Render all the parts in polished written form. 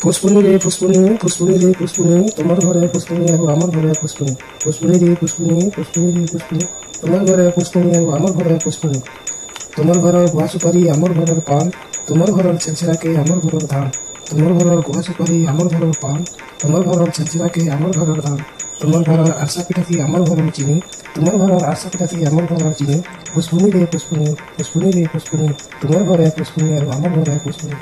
পুষ্পনি রে পুষ্পনি, পুষ্পনি রে পুষ্পনি, তোমার ঘরে পুষ্পনি আর আমার ঘরে পুষ্পনি। পুষ্পনি রে পুষ্পনি, পুষ্পনি রে পুষ্পনি, তোমার ঘরে পুষ্পনি আর আমার ঘরে পুষ্পনি। তোমার ঘরের গুহা সুপারি আমার ঘরের পান, তোমার ঘরের ছেঁচড়াকে আমার ঘরের ধান। তোমার ঘরের গুহা সুপারি আমার ঘরের পান, তোমার ঘরের ছেঁচড়াকে আমার ঘরের ধান। তোমার ঘরের আরসা পিঠাতি আমার ঘরের চিনি, তোমার ঘরের আরসা পিঠাতি আমার ঘরের চিনি। পুষ্পনি রে পুষ্পনি, পুষ্পনি রে পুষ্পনি, তোমার ঘরে পুষ্পনি আর আমার ঘরে পুষ্পনি।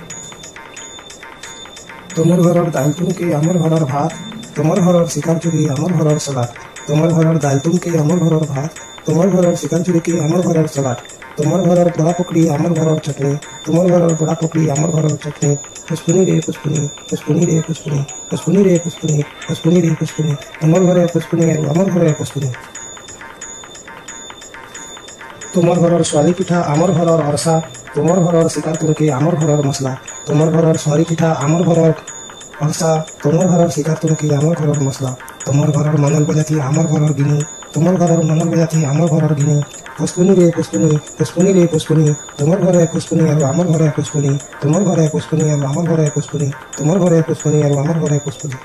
তোমার ঘরের ডাল তুমকে আমার ঘরের ভাত, তোমার ঘরের শিকার চুরি আমার ঘরের সালাদ। তোমার ঘরের ডাল তুমকে আমার ঘরের ভাত, তোমার ঘরের শিকার চুরিকে আমার ঘরের সালাদ। তোমার ঘরের পোড়া পকড়ি আমার ঘরের চটনি, তোমার ঘরের পোড়া পকড়ি আমার ঘরের চটনি। পুষ্পনি রে পুষ্পনি, পুষ্পনি রে পুষ্পনি, পুষ্পনি রে পুষ্পনি, পুষ্পনি রে পুষ্পনি, তোমার ঘরে পুষ্পনি আর আমার ঘরে পুষ্পনি। তোমার ঘরের সোয়ালি পিঠা আমার ঘরের অরসা, তোমার ঘরের শিকার তুমকে আমার ঘরের মশলা। তোমার ঘরের সোয়ালি পিঠা আমার ঘরের অরসা, তোমার ঘরের শিকার তুমকে আমার ঘরের মশলা। তোমার ঘরের মানল প্রজাতি আমার ঘরের গিনি, তোমার ঘরের মানল প্রজাতি আমার ঘরের গিনি। পুষ্পনি রে পুষ্পনি, পুষ্পনি রে পুষ্পনি, তোমার ঘরে পুষ্পনি আর আমার ঘরে পুষ্পনি। তোমার ঘরে পুষ্পনি আর আমার ঘরে পুষ্পনি, তোমার ঘরে পুষ্পনি আর আমার ঘরে পুষ্পনি।